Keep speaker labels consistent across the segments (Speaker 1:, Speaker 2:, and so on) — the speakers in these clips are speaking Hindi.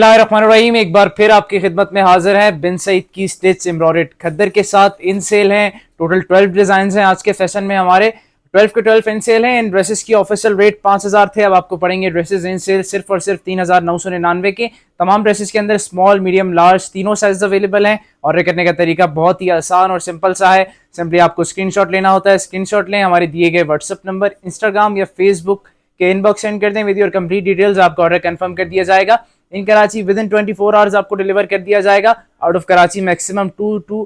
Speaker 1: बिस्मिल्लाहिर्रहमानिर्रहीम। एक बार फिर आपकी खिदमत में हाजिर है बिन सईद की स्टिच एम्ब्रॉयडर्ड खद्दर के साथ। इन सेल हैं, टोटल 12 डिजाइन हैं आज के सेशन में हमारे। 12 के 12 इन सेल हैं। इन ड्रेसेस की ऑफिशियल रेट 5000 थे, अब आपको पड़ेंगे ड्रेसेस इन सेल सिर्फ और सिर्फ 3999 के। तमाम ड्रेसेस के अंदर स्मॉल, मीडियम, लार्ज तीनों साइज अवेलेबल हैं। ऑर्डर करने का तरीका बहुत ही आसान और सिंपल सा है। सिंपली आपको स्क्रीनशॉट लेना होता है, स्क्रीनशॉट लें, हमारे दिए गए व्हाट्सएप नंबर, इंस्टाग्राम या फेसबुक के इनबॉक्स सेंड कर दें विद योर कंप्लीट डिटेल्स। आपका ऑर्डर कंफर्म कर दिया जाएगा। इन कराची विद इन 24 आवर्स आपको डिलीवर कर दिया जाएगा। Out of Karachi maximum 2 to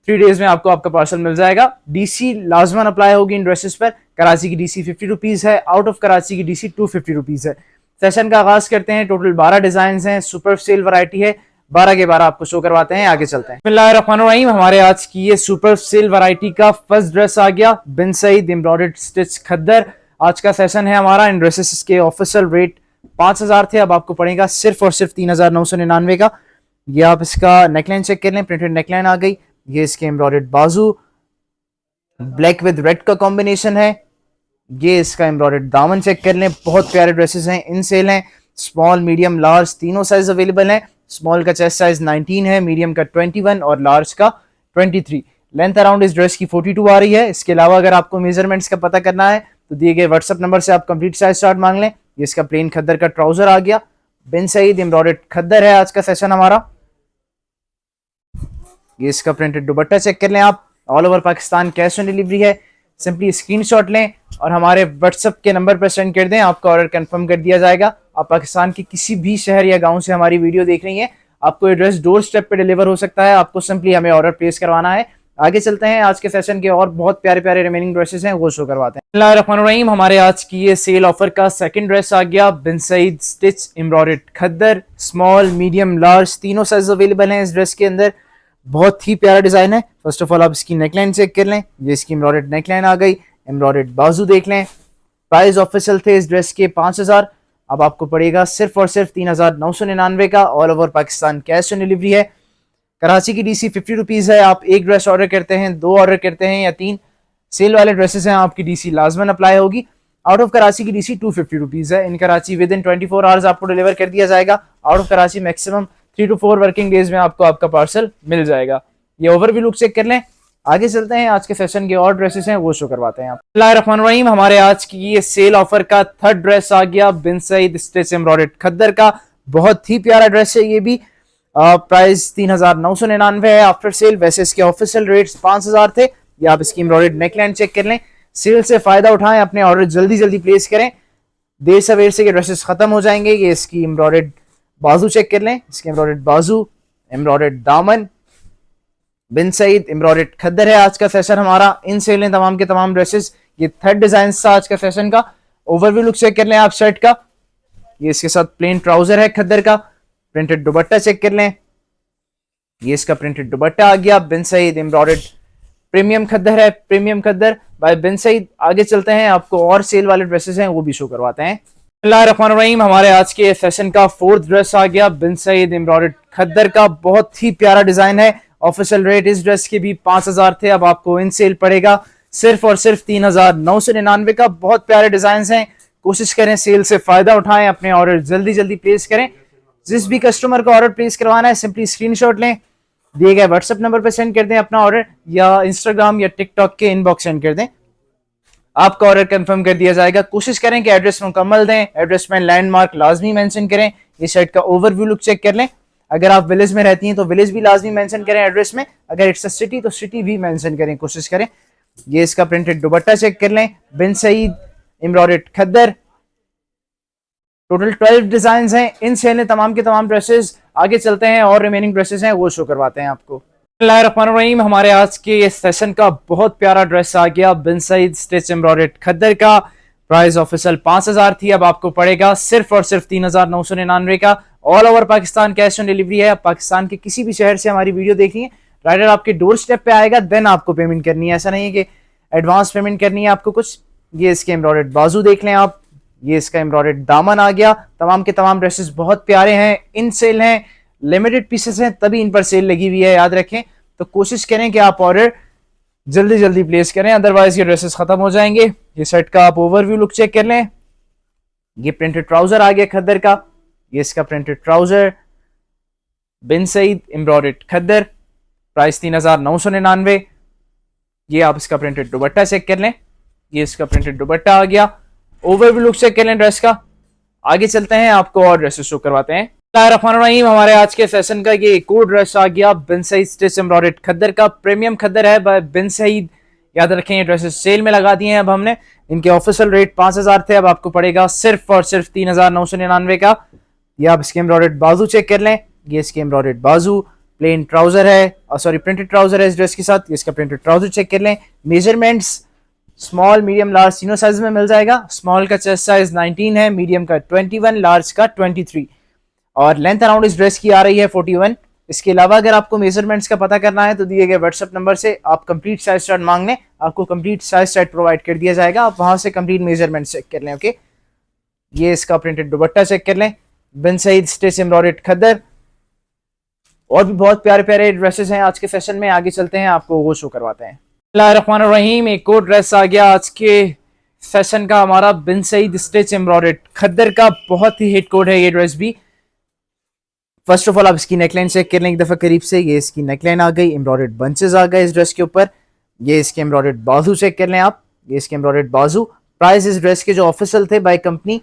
Speaker 1: 3 days में आपको आपका पार्सल मिल जाएगा। डीसी लाजमन अप्लाई होगी इन ड्रेसेस पर। कराची की डीसी 50 रुपीज है, आउट ऑफ कराची की डीसी 250 रुपीज है। सेशन का आगाज करते हैं। टोटल 12 डिजाइन हैं, सुपर सेल वैरायटी है। 12 के 12 आपको शो करवाते हैं, आगे चलते हैं। बिस्मिल्लाहिर्रहमानिर्रहीम। हमारे आज की ये सुपर सेल वैरायटी का फर्स्ट ड्रेस आ गया, बिन सईद एम्ब्रॉयडर्ड स्टिच खद्दर। आज का सेशन है हमारा। इन ड्रेसेस के ऑफिशियल रेट 5000 थे, अब आपको पड़ेगा सिर्फ और सिर्फ 3999 का। ये आप इसका नेकलाइन चेक कर लें, प्रिंटेड नेकलाइन आ गई। ये इसके एम्ब्रॉयडर्ड बाजू, ब्लैक विद रेड का कॉम्बिनेशन है। ये इसका एम्ब्रॉयडर्ड दामन चेक कर लें, बहुत प्यारे ड्रेसेस हैं। इन सेल हैं, स्मॉल, मीडियम, लार्ज तीनों साइज अवेलेबल हैं। स्मॉल का चेस्ट साइज 19 है, मीडियम का 21 और लार्ज का 23। लेंथ अराउंड इस ड्रेस की 42 आ रही है। इसके अलावा अगर आपको मेजरमेंट्स का पता करना है तो दिए गए व्हाट्सएप नंबर से आप कंप्लीट साइज चार्ट मांग लें। ये इसका प्लेन खद्दर का ट्राउजर आ गया। बिन सईद एम्ब्रॉयडर्ड खद्दर है आज का सेशन हमारा। ये इसका प्रिंटेड दुपट्टा चेक कर लें आप। All over Pakistan cash on delivery है। सिंपली स्क्रीनशॉट लें और हमारे व्हाट्सएप के नंबर पर सेंड कर दें, आपका ऑर्डर कंफर्म कर दिया जाएगा। आप पाकिस्तान के किसी भी शहर या गांव से हमारी वीडियो देख रही हैं, आपको एड्रेस डोर स्टेप पे डिलीवर हो सकता है। आपको सिंपली हमें ऑर्डर प्लेस करवाना है। आगे चलते हैं। आज के सेशन के और बहुत प्यारे प्यारे रिमेनिंग ड्रेसेस हैं, वो शो करवाते हैं। बिस्मिल्लाहिर्रहमानिर्रहीम। हमारे आज की ये सेल ऑफर का सेकंड ड्रेस आ गया, बिन सईद स्टिच एम्ब्रॉयडर्ड खद्दर। स्मॉल, मीडियम, लार्ज तीनों साइज अवेलेबल हैं इस ड्रेस के अंदर। बहुत ही प्यारा डिजाइन है। फर्स्ट ऑफ ऑल आप इसकी नेकलाइन चेक कर लें। ये इसकी एम्ब्रॉयडर्ड नेकलाइन आ गई। एम्ब्रॉयडर्ड बाजू देख लें। प्राइस ऑफिशियल थे इस ड्रेस के 5000, अब आपको पड़ेगा सिर्फ और सिर्फ 3999 का। All over Pakistan cash on delivery है। कराची की डीसी 50 रुपीज है। आप एक ड्रेस ऑर्डर करते हैं, 2 ऑर्डर करते हैं या 3 सेल वाले ड्रेसेस हैं, आपकी डीसी लाजमन अप्लाई होगी। आउट ऑफ कराची की डीसी 250 रुपीज है। इन कराची विद इन 24 आवर्स आपको डिलीवर कर दिया जाएगा। Out of Karachi maximum 3 to 4 working days में आपको आपका पार्सल मिल जाएगा। ये ओवरव्यू लुक चेक कर लें, आगे चलते हैं। आज के सेशन के और ड्रेसेस हैं, वो शो करवाते हैं। बिस्मिल्लाहिर्रहमानिर्रहीम। हमारे आज की ये सेल ऑफर का थर्ड ड्रेस आ गया, बिन सईद स्टिच एम्ब्रॉयडर्ड खद्दर का। बहुत ही प्यारा ड्रेस है ये भी। प्राइस 3999 है आफ्टर सेल। वैसे इसके ऑफिशियल रेट्स 5000 थे। ये आप इसकी एम्ब्रॉयडर्ड नेकलाइन चेक कर लें। सेल से फायदा उठाएं, अपने ऑर्डर जल्दी जल्दी प्लेस करें, देर सवेर से ये ड्रेसेस खत्म हो जाएंगे। ये इसकी एम्ब्रॉयडर्ड बाजू चेक कर लें। इसके एम्ब्रॉयडर्ड बाजू, एम्ब्रॉयडर्ड दामन, बिन सईद एम्ब्रॉयडर्ड खद्दर है आज का सेशन हमारा। इन सेल हैं तमाम के तमाम ड्रेसेस। ये थर्ड डिजाइन था आज का सेशन का। ओवरव्यू लुक चेक कर लें आप शर्ट का। ये इसके साथ प्लेन ट्राउजर है खद्दर का। प्रिंटेड दुपट्टा चेक कर लें। ये इसका प्रिंटेड दुपट्टा आ गया। बिन सईद एम्ब्रॉयडर्ड प्रीमियम खद्दर है, प्रीमियम खद्दर बाय बिन सईद। आगे चलते हैं, आपको और सेल वाले ड्रेसेस हैं वो भी शो करवाते हैं। बिस्मिल्लाहिर्रहमानिर्रहीम। हमारे आज के सेशन का फोर्थ ड्रेस आ गया, बिन सईद एम्ब्रॉयडर्ड खद्दर का। बहुत ही प्यारा डिजाइन है। ऑफिशियल रेट इस ड्रेस के भी 5000 थे, अब आपको इन सेल पड़ेगा सिर्फ और सिर्फ 3999 का। बहुत प्यारे डिजाइन हैं। कोशिश करें सेल से फायदा उठाएं, अपने ऑर्डर जल्दी जल्दी प्लेस करें। जिस भी कस्टमर को ऑर्डर प्लेस करवाना है सिंपली स्क्रीनशॉट लें, दिए गए व्हाट्सएप नंबर पर सेंड कर दें अपना ऑर्डर, या इंस्टाग्राम या टिकटॉक के इनबॉक्स सेंड कर दें, आपका ऑर्डर कंफर्म कर दिया जाएगा। कोशिश करें कि एड्रेस मुकम्मल दें, एड्रेस में लैंडमार्क लाजमी मेंशन करें। ये शर्ट का ओवरव्यू लुक चेक कर लें। अगर आप विलेज में रहती हैं तो विलेज भी लाजमी मेंशन करें एड्रेस में। अगर इट्स अ सिटी तो सिटी भी मेंशन करें, कोशिश करें। ये इसका प्रिंटेड दुपट्टा चेक कर लें। बिन सईद एम्ब्रॉयडर्ड खद्दर। टोटल 12 डिजाइन हैं। इन सेल में तमाम के तमाम ड्रेसेस। आगे चलते हैं, और रिमेनिंग ड्रेसेस हैं वो शो करवाते हैं आपको। बिस्मिल्लाहिर्रहमानिर्रहीम। हमारे आज के ये सेशन का बहुत प्यारा ड्रेस आ गया, बिन सईद स्टिच एम्ब्रॉयडर्ड खद्दर का। प्राइस ऑफिशियल 5000 थी, अब आपको पड़ेगा सिर्फ और सिर्फ 3999 का। All over Pakistan cash on delivery है। पाकिस्तान के किसी भी शहर से हमारी वीडियो देखनी है, राइडर आपके डोर स्टेप पे आएगा, देन आपको पेमेंट करनी है। ऐसा नहीं है कि एडवांस पेमेंट करनी है आपको कुछ। ये इसके एम्ब्रॉयडर्ड बाजू देख लें आप। ये इसका एम्ब्रॉयडर्ड दामन आ गया। तमाम के तमाम ड्रेसेस बहुत प्यारे हैं। इन सेल हैं, लिमिटेड पीसेस हैं, तभी इन पर सेल लगी हुई है, याद रखें। तो कोशिश करें कि आप ऑर्डर जल्दी जल्दी प्लेस करें, अदरवाइज ये ड्रेसेस खत्म हो जाएंगे। ये शर्ट का आप ओवरव्यू लुक चेक कर लें। ये प्रिंटेड ट्राउजर आ गया खद्दर का। ये इसका प्रिंटेड ट्राउजर, बिन सईद एम्ब्रॉयडर्ड खद्दर, प्राइस 3999। ये आप इसका प्रिंटेड दुपट्टा चेक कर लें, ये इसका प्रिंटेड दुपट्टा आ गया। ओवरव्यू लुक चेक कर लें ड्रेस का। आगे चलते हैं, आपको और ड्रेसेस शो करवाते हैं। रहीम, हमारे आज के फैशन का ये एक और ड्रेस आ गया, बिन सईद स्टिच एम्ब्रॉयडर्ड खद्दर का। प्रीमियम खद्दर है बाय बिन सईद, याद रखें। ये ड्रेसेस सेल में लगा दिए हैं अब हमने। इनके ऑफिशियल रेट 5000 थे, अब आपको पड़ेगा सिर्फ और सिर्फ 3999 का। ये आप इसके एम्ब्रॉयडर्ड बाजू चेक कर लें, ये इसके एम्ब्रॉयडर्ड बाजू। प्लेन ट्राउजर है, सॉरी प्रिंटेड ट्राउजर है इस ड्रेस के साथ। ये इसका प्रिंटेड ट्राउजर चेक कर लें। मेजरमेंट्स स्मॉल, मीडियम, लार्ज तीनों साइज में मिल जाएगा। स्मॉल का चेस्ट साइज 19 है, मीडियम का 21, लार्ज का 23 और लेंथ अराउंड इस ड्रेस की आ रही है 41। इसके अलावा अगर आपको मेजरमेंट्स का पता करना है तो दिए गए व्हाट्सएप नंबर से आप कंप्लीट साइज चार्ट मांग लें, आपको कंप्लीट साइज चार्ट प्रोवाइड कर दिया जाएगा। आप वहां से कंप्लीट मेजरमेंट चेक कर लें। ओके, ये इसका प्रिंटेड दुपट्टा चेक कर लें, बिन सईद स्टिच एम्ब्रॉयडर्ड खद्दर। और भी बहुत प्यारे प्यारे ड्रेसेस हैं आज के फैशन में। आगे चलते हैं, आपको वो शो करवाते हैं। रहीम, एक और ड्रेस आ गया आज के फैशन का हमारा, बिन सईद स्टिच एम्ब्रॉयडर्ड खद्दर का। बहुत ही हिट कोड है ये ड्रेस भी। फर्स्ट ऑफ ऑल आप इसकी नेकलाइन चेक कर लें एक दफा करीब से। ये इसकी नेकलाइन आ गई, एम्ब्रॉयडर्ड बंचेस आ गए इस ड्रेस के ऊपर। ये इसके एम्ब्रॉयडर्ड बाजू चेक कर लें आप, ये इसके एम्ब्रॉयडर्ड बाजू। प्राइस इस ड्रेस के जो ऑफिशियल थे बाय कंपनी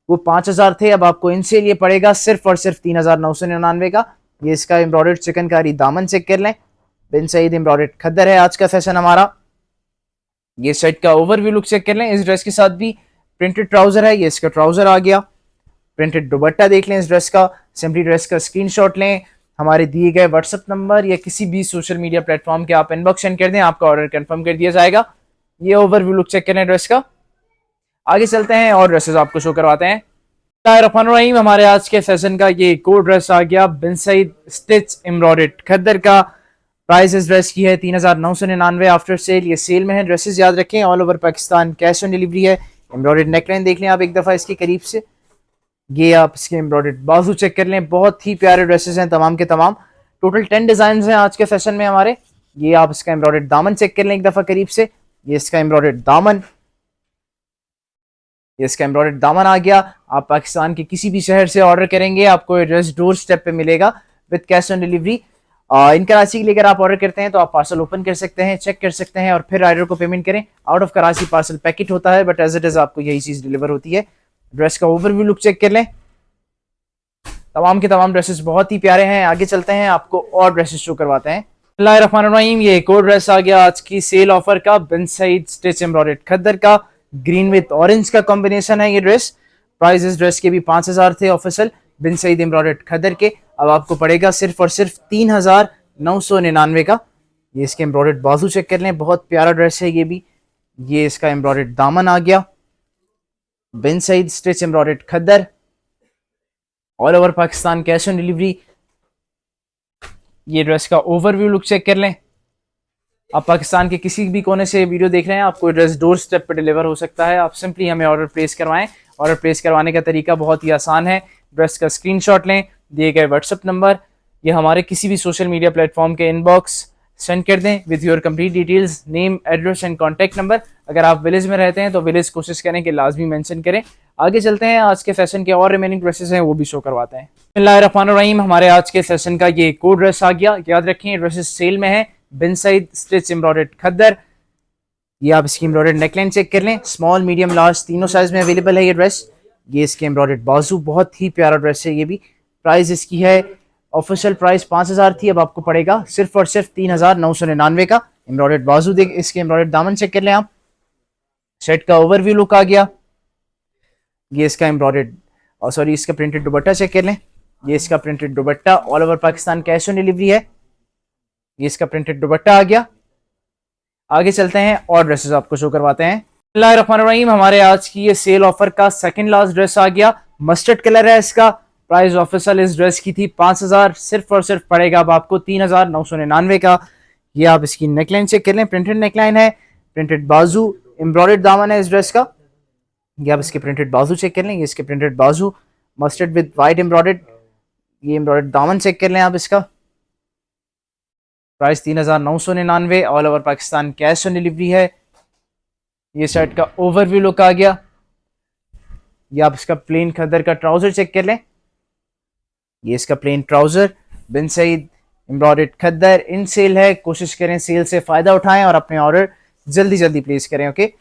Speaker 1: वो 5000 थे, अब आपको इनसे लिए पड़ेगा सिर्फ और सिर्फ 3999 का। ये इसका एम्ब्रॉयडर्ड चिकनकारी दामन चेक कर लें, बिन सईद एम्ब्रॉयडर्ड खद्दर है आज का फैशन हमारा। ये शर्ट का ओवरव्यू लुक चेक कर लें। इस ड्रेस के साथ भी प्रिंटेड ट्राउजर है, ये इसका ट्राउजर आ गया। प्रिंटेड दुपट्टा देख लें इस ड्रेस का। सिंपली ड्रेस का स्क्रीनशॉट लें, हमारे दिए गए व्हाट्सएप नंबर या किसी भी सोशल मीडिया प्लेटफॉर्म के आप इनबॉक्स सेंड कर दें, आपका ऑर्डर कंफर्म कर दिया जाएगा। ये ओवरव्यू लुक चेक करें ड्रेस का। आगे चलते हैं और ड्रेसेस आपको शो करवाते हैं। रहीम, हमारे आज के फैशन का ये कोड ड्रेस आ गया, बिन सईद स्टिच एम्ब्रॉयडर्ड खद्दर का। प्राइस इस ड्रेस की है 3999 आफ्टर सेल। ये सेल में है ड्रेसेस, याद रखें। All over Pakistan cash on delivery है। एम्ब्रॉयडर्ड नेकलाइन देख लें आप एक दफा इसके करीब से। ये आप इसके एम्ब्रॉयडर्ड बाजू चेक कर लें। बहुत ही प्यारे ड्रेसेस हैं तमाम के तमाम। टोटल 10 डिजाइन हैं आज के फैशन में हमारे। ये आप इसका एम्ब्रॉयडर्ड दामन चेक कर लें एक दफा करीब से। ये इसका एम्ब्रॉयडर्ड दामन, ये इसका एम्ब्रॉयडर्ड दामन आ गया। आप पाकिस्तान के किसी भी शहर से ऑर्डर करेंगे, आपको एड्रेस डोर स्टेप पे मिलेगा विद कैश ऑन डिलीवरी। इन कराची के लिए अगर आप ऑर्डर करते हैं तो आप पार्सल ओपन कर सकते हैं, चेक कर सकते हैं और फिर राइडर को पेमेंट करें। Out of Karachi parcel packet होता है, बट एज इट इज आपको यही चीज डिलीवर होती है। ड्रेस का ओवरव्यू लुक चेक कर लें। तमाम के तमाम ड्रेसेस बहुत ही प्यारे हैं। आगे चलते हैं, आपको और ड्रेसेस शो करवाते हैं। रहीम, ये एक और ड्रेस आ गया आज की सेल ऑफर का, बिन सईद स्टिच एम्ब्रॉयडर्ड खद्दर का। ग्रीन विद ऑरेंज का कॉम्बिनेशन है ये ड्रेस। प्राइस इस ड्रेस के भी 5000 थे ऑफिशियल, बिन सईद एम्ब्रॉयडर्ड खद्दर के। अब आपको पड़ेगा सिर्फ और सिर्फ 3999 का। ये इसके एम्ब्रॉयडर्ड बाजू चेक कर लें, बहुत प्यारा ड्रेस है ये भी। ये इसका एम्ब्रॉयडर्ड दामन आ गया, Bin Saeed stitch embroidered khaddar. All over Pakistan cash on delivery. ये ड्रेस का ओवरव्यू लुक चेक कर लें। आप पाकिस्तान के किसी भी कोने से वीडियो देख रहे हैं, आपको ड्रेस डोर स्टेप पर डिलीवर हो सकता है। आप सिंपली हमें ऑर्डर प्लेस करवाएं। ऑर्डर प्लेस करवाने का तरीका बहुत ही आसान है। ड्रेस का स्क्रीनशॉट लें, दिए गए व्हाट्सएप नंबर या हमारे किसी भी सोशल मीडिया प्लेटफॉर्म के इनबॉक्स सेंड कर दें with your complete details, name, address and contact number. अगर आप विलेज में रहते हैं तो विलेज कोशिश करें कि लाजमी मेंशन करें। आगे चलते हैं, आज के फैशन के और रिमेनिंग ड्रेसेस हैं वो भी शो करवाते हैं। बिस्मिल्लाहिर्रहमानिर्रहीम, हमारे आज के फैशन का ये कोड ड्रेस आ गया। याद रखें ड्रेसेस सेल में है, बिन सईद स्टिच एम्ब्रॉयडर्ड खद्दर। ये आप इसकी एम्ब्रॉयडर्ड नेकलाइन चेक कर लें। स्मॉल, मीडियम, लार्ज तीनों साइज में अवेलेबल है ये ड्रेस। ये इसके एम्ब्रॉयडर्ड बाजू, बहुत ही प्यारा ड्रेस है ये भी। प्राइस इसकी है, ऑफिशियल प्राइस 5000 थी, अब आपको पड़ेगा सिर्फ और सिर्फ 3999 का। एम्ब्रॉयडर्ड बाजू देख, इसके एम्ब्रॉयडर्ड दामन चेक कर लें आप। शर्ट का ओवरव्यू लुक आ गया। ये इसका एम्ब्रॉयडर्ड सॉरी इसका प्रिंटेड दुपट्टा चेक कर लें। ये इसका printed dupatta, all over Pakistan cash on delivery है। ये इसका प्रिंटेड दुपट्टा आ गया। आगे चलते हैं और ड्रेसेस आपको शो करवाते हैं। बिस्मिल्लाहिर्रहमानिर्रहीम, हमारे आज की ये सेल ऑफर का सेकंड लास्ट ड्रेस आ गया। मस्टर्ड कलर है इसका। प्राइस ऑफिशियल इस ड्रेस की थी 5000, सिर्फ और सिर्फ पड़ेगा अब आपको 3999 का। ये आप इसकी नेकलाइन चेक कर लें, प्रिंटेड नेकलाइन है, प्रिंटेड बाजू, एम्ब्रॉयडर्ड दामन है इस ड्रेस का। ये आप इसके प्रिंटेड बाजू चेक कर लें। ये इसके प्रिंटेड बाजू, मस्टर्ड विद वाइट एम्ब्रॉयडर्ड। ये एम्ब्रॉयडर्ड दामन चेक कर लें आप इसका। Price 3999, all over Pakistan cash on delivery है। ये शर्ट का ओवरव्यू लुक आ गया। ये आप इसका प्लेन खद्दर का ट्राउजर चेक कर लें। ये इसका प्लेन ट्राउजर, बिन सईद एम्ब्रॉयडर्ड खद्दर इन सेल है। कोशिश करें सेल से फायदा उठाएं और अपने ऑर्डर जल्दी जल्दी प्लेस करें। ओके,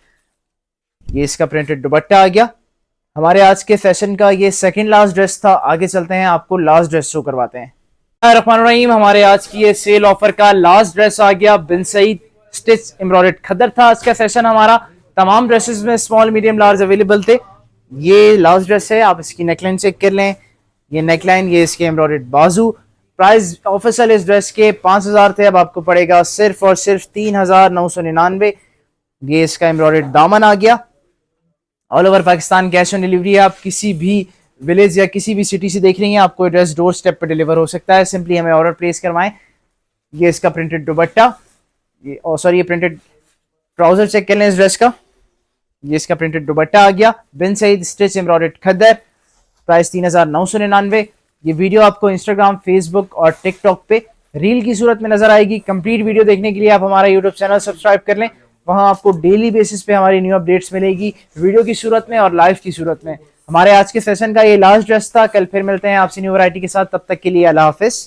Speaker 1: ये इसका प्रिंटेड दुपट्टा आ गया। हमारे आज के सेशन का ये सेकंड लास्ट ड्रेस था। आगे चलते हैं, आपको लास्ट ड्रेस शो करवाते हैं। रहमान रहीम, हमारे आज की ये सेल ऑफर का लास्ट ड्रेस आ गया। बिन सईद स्टिच एम्ब्रॉयडर्ड खद्दर था आज का सेशन हमारा। तमाम ड्रेसेस में स्मॉल मीडियम लार्ज अवेलेबल थे। ये लास्ट ड्रेस है, आप इसकी नेकलाइन चेक कर लें। ये नेकलाइन, ये इसके एम्ब्रॉयडर्ड बाजू। प्राइस ऑफिशियल इस ड्रेस के 5000 थे, अब आपको पड़ेगा सिर्फ और सिर्फ 3999। ये इसका एम्ब्रॉयडर्ड दामन आ गया। All over Pakistan cash on delivery है। आप किसी भी विलेज या किसी भी सिटी से देख रही हैं, आपको एड्रेस डोर स्टेप पर डिलीवर हो सकता है। सिंपली हमें ऑर्डर प्लेस करवाएं। ये इसका प्रिंटेड दुपट्टा, ये सॉरी ये प्रिंटेड ट्राउजर चेक कर लें इस ड्रेस का। ये इसका प्रिंटेड दुपट्टा आ गया। बिन सईद स्टिच एम्ब्रॉयडर्ड खद्दर, प्राइस 3999। ये वीडियो आपको इंस्टाग्राम, फेसबुक और टिकटॉक पे रील की सूरत में नजर आएगी। कंप्लीट वीडियो देखने के लिए आप हमारा यूट्यूब चैनल सब्सक्राइब कर लें। वहां आपको डेली बेसिस पे हमारी न्यू अपडेट्स मिलेगी, वीडियो की सूरत में और लाइव की सूरत में। हमारे आज के सेशन का ये लास्ट ड्रेस था। कल फिर मिलते हैं आपसे न्यू वैरायटी के साथ। तब तक के लिए अल्लाह हाफिज।